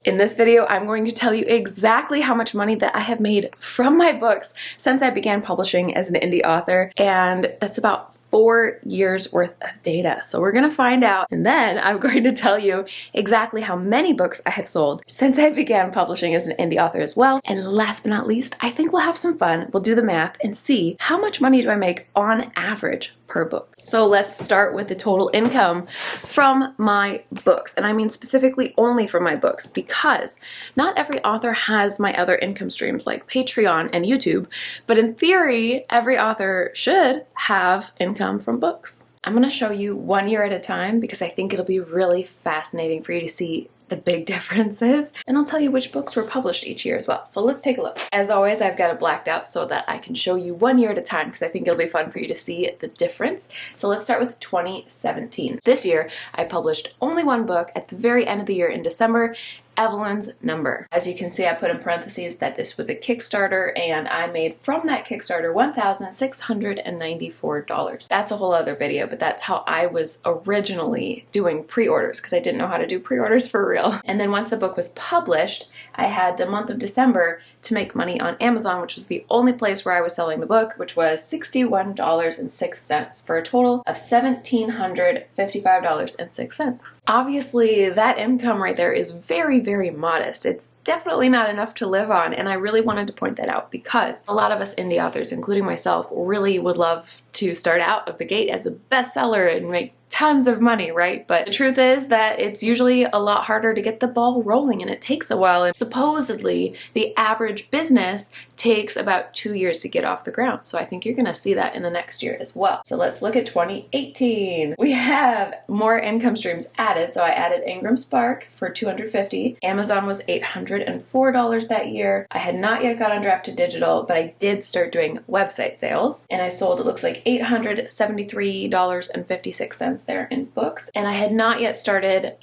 In this video, I'm going to tell you exactly how much money that I have made from my books since I began publishing as an indie author, and that's about 4 years worth of data. So we're gonna find out, and then I'm going to tell you exactly how many books I have sold since I began publishing as an indie author as well. And last but not least, I think we'll have some fun. We'll do the math and see how much money do I make on average per book. So let's start with the total income from my books. And I mean specifically only from my books, because not every author has my other income streams like Patreon and YouTube, but in theory, every author should have income from books. I'm gonna show you 1 year at a time because I think it'll be really fascinating for you to see the big differences, and I'll tell you which books were published each year as well. So let's take a look. As always, I've got it blacked out so that I can show you 1 year at a time because I think it'll be fun for you to see the difference. So let's start with 2017. This year, I published only one book at the very end of the year in December, Evelyn's Number. As you can see, I put in parentheses that this was a Kickstarter, and I made from that Kickstarter $1,694. That's a whole other video, but that's how I was originally doing pre-orders because I didn't know how to do pre-orders for real. And then once the book was published, I had the month of December to make money on Amazon, which was the only place where I was selling the book, which was $61.06 for a total of $1,755.06. Obviously, that income right there is very, very modest. It's definitely not enough to live on, and I really wanted to point that out because a lot of us indie authors, including myself, really would love to start out of the gate as a bestseller and make tons of money, right? But the truth is that it's usually a lot harder to get the ball rolling, and it takes a while. And supposedly the average business takes about 2 years to get off the ground. So I think you're gonna see that in the next year as well. So let's look at 2018. We have more income streams added. So I added Ingram Spark for $250. Amazon was $804 that year. I had not yet got on Drafted Digital, but I did start doing website sales, and I sold, it looks like, $873.56 there in books. And I had not yet started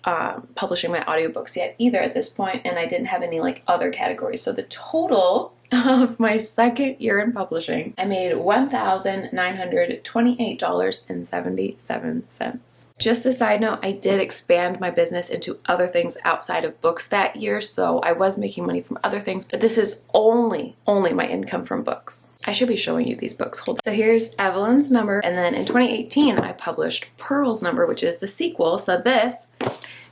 publishing my audiobooks yet either at this point, and I didn't have any like other categories. So the total of my second year in publishing, I made $1,928.77. Just a side note, I did expand my business into other things outside of books that year, so I was making money from other things, but this is only my income from books. I should be showing you these books. Hold on. So here's Evelyn's Number, and then in 2018, I published Pearl's Number, which is the sequel. So this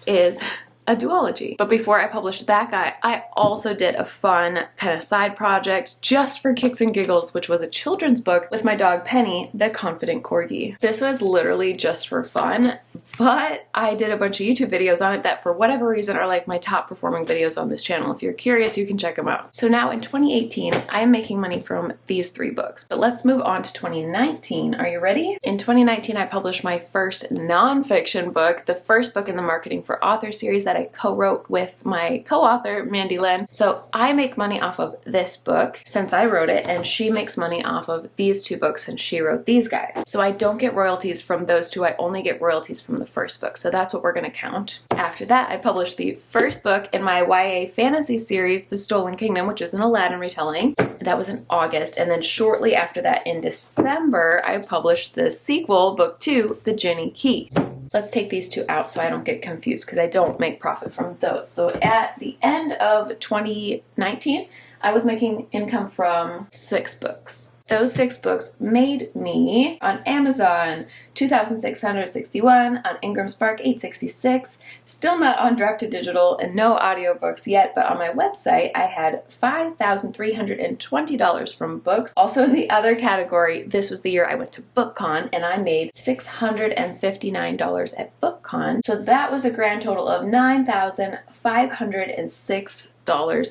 is a duology. But before I published that guy, I also did a fun kind of side project just for kicks and giggles, which was a children's book with my dog Penny, the Confident Corgi. This was literally just for fun, but I did a bunch of YouTube videos on it that for whatever reason are like my top performing videos on this channel. If you're curious, you can check them out. So now in 2018, I'm making money from these 3 books, but let's move on to 2019. Are you ready? In 2019, I published my first nonfiction book, the first book in the Marketing for Authors series that I co-wrote with my co-author, Mandy Lynn. So I make money off of this book since I wrote it, and she makes money off of these 2 books since she wrote these guys. So I don't get royalties from those 2, I only get royalties from the first book. So that's what we're gonna count. After that, I published the first book in my YA fantasy series, The Stolen Kingdom, which is an Aladdin retelling. That was in August. And then shortly after that, in December, I published the sequel, book 2, The Ginny Key. Let's take these 2 out so I don't get confused because I don't make profit from those. So at the end of 2019, I was making income from 6 books. Those 6 books made me on Amazon $2,661, on Ingram Spark $866, still not on Drafted Digital, and no audiobooks yet, but on my website I had $5,320 from books. Also in the other category, this was the year I went to BookCon, and I made $659 at BookCon. So that was a grand total of $9,506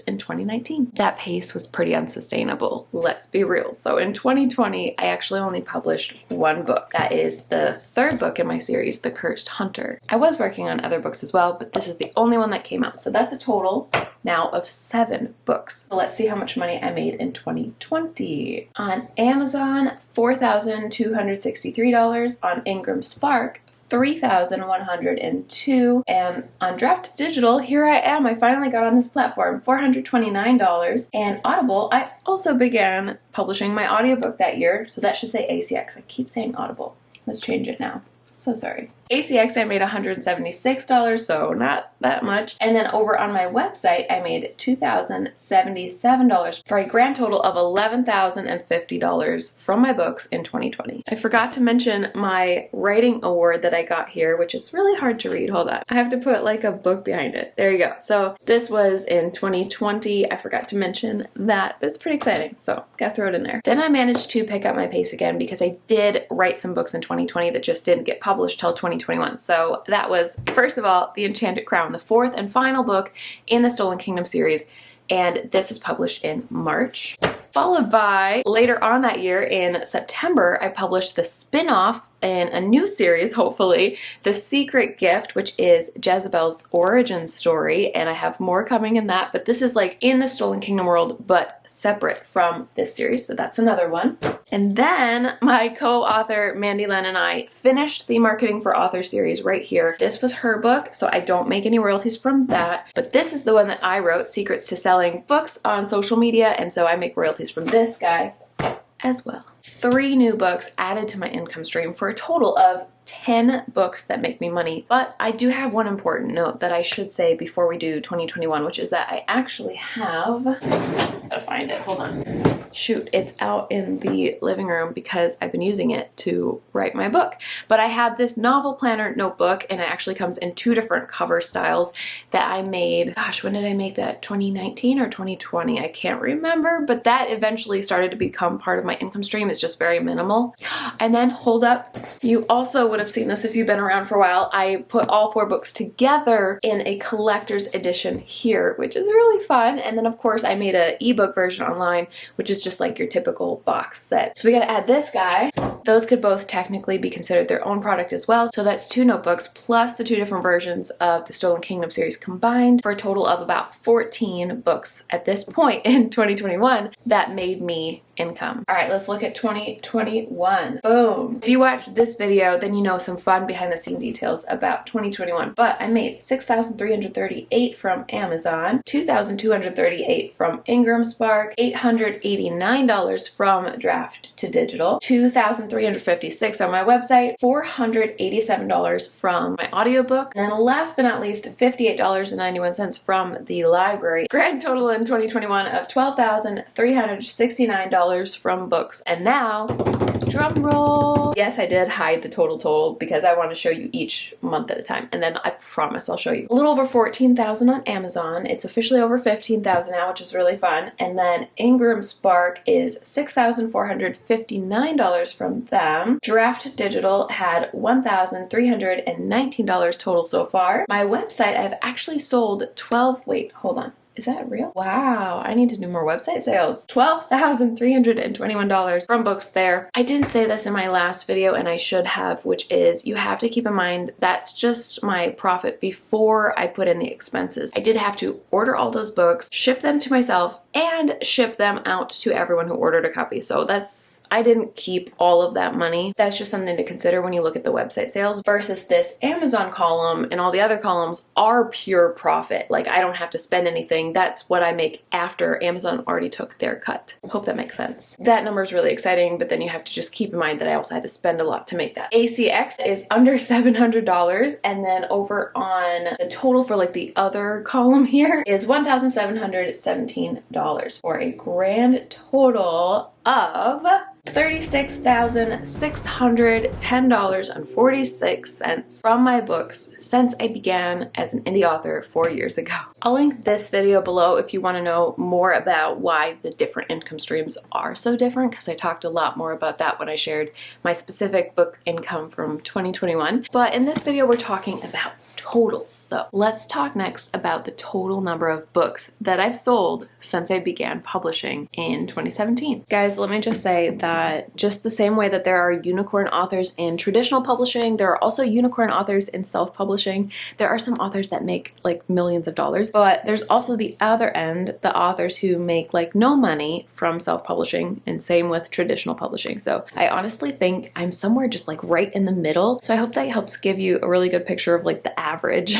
in 2019. That pace was pretty unsustainable, let's be real. So in 2020, I actually only published 1 book. That is the 3rd book in my series, The Cursed Hunter. I was working on other books as well, but this is the only one that came out. So that's a total now of 7 books. So let's see how much money I made in 2020. On Amazon, $4,263. On Ingram Spark, $3,102, and on Drafted Digital, here I am, I finally got on this platform, $429, and Audible, I also began publishing my audiobook that year, so that should say ACX, I keep saying Audible, let's change it now, so sorry. ACX I made $176, so not that much. And then over on my website, I made $2,077 for a grand total of $11,050 from my books in 2020. I forgot to mention my writing award that I got here, which is really hard to read. Hold on. I have to put like a book behind it. There you go. So this was in 2020. I forgot to mention that, but it's pretty exciting. So gotta throw it in there. Then I managed to pick up my pace again because I did write some books in 2020 that just didn't get published till 2021. So that was, first of all, The Enchanted Crown, the fourth and final book in the Stolen Kingdom series. And this was published in March. Followed by, later on that year in September, I published the spin-off in a new series, hopefully, The Secret Gift, which is Jezebel's origin story, and I have more coming in that, but this is like in the Stolen Kingdom world, but separate from this series, so that's another one. And then my co-author, Mandy Len, and I finished the Marketing for Authors series right here. This was her book, so I don't make any royalties from that, but this is the one that I wrote, Secrets to Selling Books on Social Media, and so I make royalties from this guy as well. 3 new books added to my income stream for a total of 10 books that make me money. But I do have one important note that I should say before we do 2021, which is that I actually have, gotta find it, hold on. Shoot, it's out in the living room because I've been using it to write my book. But I have this novel planner notebook, and it actually comes in 2 different cover styles that I made. Gosh, when did I make that? 2019 or 2020? I can't remember, but that eventually started to become part of my income stream. It's just very minimal. And then, hold up, you also would have seen this if you've been around for a while. I put all 4 books together in a collector's edition here, which is really fun. And then, of course, I made an ebook version online, which is just like your typical box set. So we gotta add this guy. Those could both technically be considered their own product as well. So that's 2 notebooks plus the 2 different versions of the Stolen Kingdom series combined for a total of about 14 books at this point in 2021 that made me income. All right, let's look at 2021. Boom. If you watched this video, then you know some fun behind the scene details about 2021. But I made $6,338 from Amazon, $2,238 from Ingram Spark, $889 from Draft to Digital, $2,356 on my website, $487 from my audiobook, and then last but not least, $58.91 from the library. Grand total in 2021 of $12,369 from books. And now, drum roll. Yes, I did hide the total because I want to show you each month at a time, and then I promise I'll show you. A little over 14,000 on Amazon. It's officially over 15,000 now, which is really fun. And then Ingram Spark is $6,459 from them. Draft Digital had $1,319 total so far. My website, I've actually sold 12, wait, hold on. Is that real? Wow, I need to do more website sales. $12,321 from books there. I didn't say this in my last video, and I should have, which is you have to keep in mind that's just my profit before I put in the expenses. I did have to order all those books, ship them to myself, and ship them out to everyone who ordered a copy. So I didn't keep all of that money. That's just something to consider when you look at the website sales versus this Amazon column, and all the other columns are pure profit. Like, I don't have to spend anything. That's what I make after Amazon already took their cut. Hope that makes sense. That number is really exciting, but then you have to just keep in mind that I also had to spend a lot to make that. ACX is under $700, and then over on the total for like the other column here is $1,717 for a grand total of $36,610.46 from my books since I began as an indie author 4 years ago. I'll link this video below if you want to know more about why the different income streams are so different, because I talked a lot more about that when I shared my specific book income from 2021. But in this video, we're talking about totals. So let's talk next about the total number of books that I've sold since I began publishing in 2017. Guys, let me just say that just the same way that there are unicorn authors in traditional publishing, there are also unicorn authors in self-publishing. There are some authors that make like millions of dollars, but there's also the other end, the authors who make like no money from self-publishing, and same with traditional publishing. So I honestly think I'm somewhere just like right in the middle. So I hope that helps give you a really good picture of like the average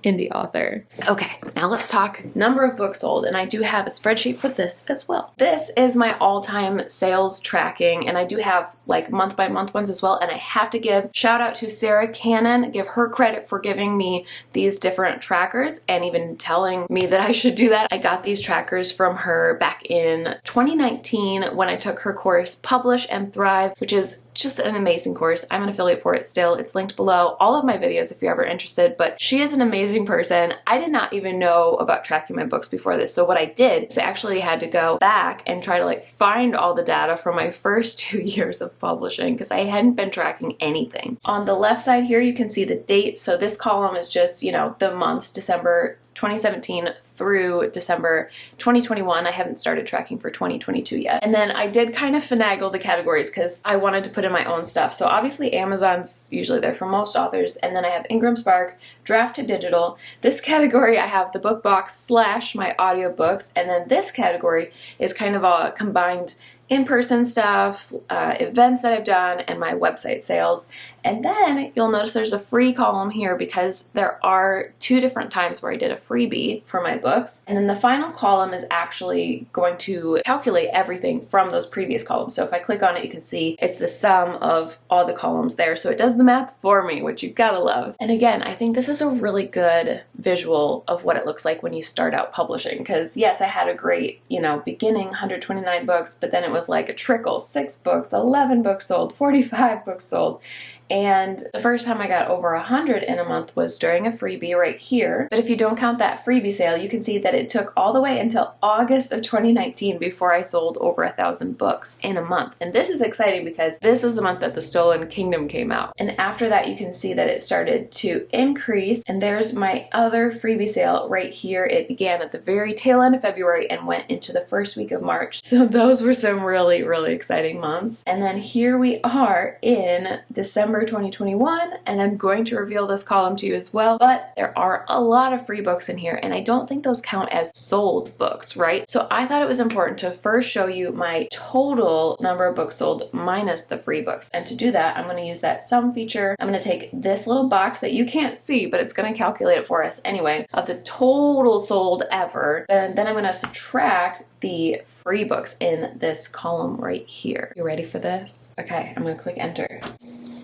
indie author. Okay, now let's talk number of books sold, and I do have a spreadsheet for this as well. This is my all-time sales tracking, and I do have like month by month ones as well, and I have to give shout out to Sarah Cannon, give her credit for giving me these different trackers and even telling me that I should do that. I got these trackers from her back in 2019 when I took her course Publish and Thrive, which is just an amazing course. I'm an affiliate for it still. It's linked below all of my videos if you're ever interested, but she is an amazing person. I did not even know about tracking my books before this. So what I did is I actually had to go back and try to like find all the data from my first 2 years of publishing because I hadn't been tracking anything. On the left side here, you can see the date. So this column is just, you know, the months, December 2017 through December 2021. I haven't started tracking for 2022 yet. And then I did kind of finagle the categories because I wanted to put in my own stuff. So obviously Amazon's usually there for most authors. And then I have Ingram Spark, Draft to Digital. This category I have the book box / my audiobooks. And then this category is kind of a combined in-person stuff, events that I've done, and my website sales. And then you'll notice there's a free column here because there are 2 different times where I did a freebie for my books. And then the final column is actually going to calculate everything from those previous columns. So if I click on it, you can see it's the sum of all the columns there. So it does the math for me, which you've gotta love. And again, I think this is a really good visual of what it looks like when you start out publishing. Because yes, I had a great, you know, beginning, 129 books, but then it was like a trickle, 6 books, 11 books sold, 45 books sold. And the first time I got over 100 in a month was during a freebie right here. But if you don't count that freebie sale, you can see that it took all the way until August of 2019 before I sold over 1,000 books in a month. And this is exciting because this is the month that The Stolen Kingdom came out. And after that, you can see that it started to increase. And there's my other freebie sale right here. It began at the very tail end of February and went into the first week of March. So those were some really, really exciting months. And then here we are in December 2021, and I'm going to reveal this column to you as well, but there are a lot of free books in here, and I don't think those count as sold books, right? So I thought it was important to first show you my total number of books sold minus the free books. And to do that, I'm going to use that sum feature. I'm going to take this little box that you can't see, but it's going to calculate it for us anyway, of the total sold ever, and then I'm going to subtract the free books in this column right here. You ready for this? Okay, I'm going to click enter.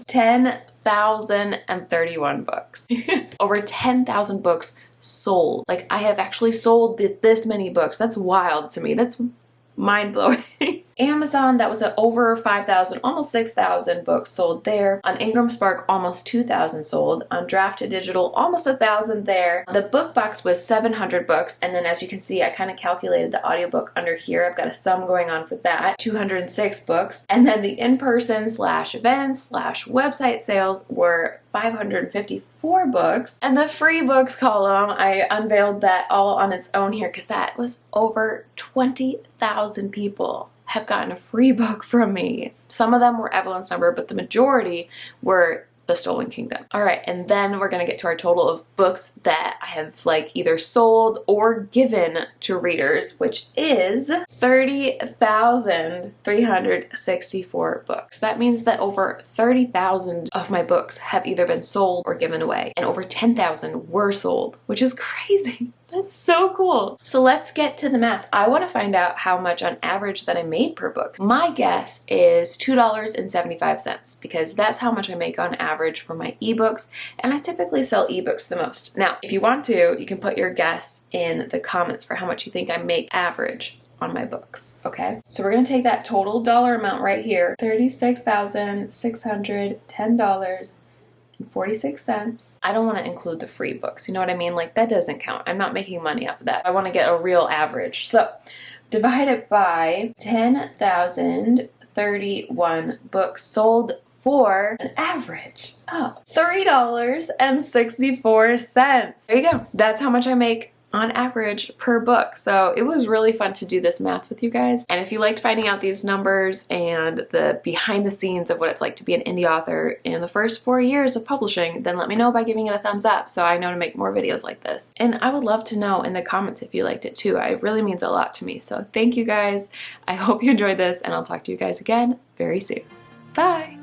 10,031 books. Over 10,000 books sold. Like, I have actually sold this many books. That's wild to me. That's mind-blowing. Amazon, that was over 5,000, almost 6,000 books sold there. On Ingram Spark, almost 2,000 sold. On Draft to Digital, almost 1,000 there. The book box was 700 books, and then as you can see, I kind of calculated the audiobook under here. I've got a sum going on for that. 206 books. And then the in-person / events / website sales were 554 books. And the free books column, I unveiled that all on its own here because that was over 20,000 people have gotten a free book from me. Some of them were Evelyn's Number, but the majority were The Stolen Kingdom. All right, and then we're gonna get to our total of books that I have like either sold or given to readers, which is 30,364 books. That means that over 30,000 of my books have either been sold or given away, and over 10,000 were sold, which is crazy. That's so cool. So let's get to the math. I want to find out how much on average that I made per book. My guess is $2.75 because that's how much I make on average for my ebooks, and I typically sell ebooks the most. Now, if you want to, you can put your guess in the comments for how much you think I make average on my books, okay? So we're gonna take that total dollar amount right here, $36,610.46. I don't want to include the free books, you know what I mean? Like, that doesn't count. I'm not making money off of that. I want to get a real average. So divide it by 10,031 books sold for an average of $3.64. There you go. That's how much I make on average per book. So it was really fun to do this math with you guys. And if you liked finding out these numbers and the behind the scenes of what it's like to be an indie author in the first 4 years of publishing, then let me know by giving it a thumbs up so I know to make more videos like this. And I would love to know in the comments if you liked it too. It really means a lot to me. So thank you guys. I hope you enjoyed this, and I'll talk to you guys again very soon. Bye.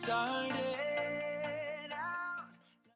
started.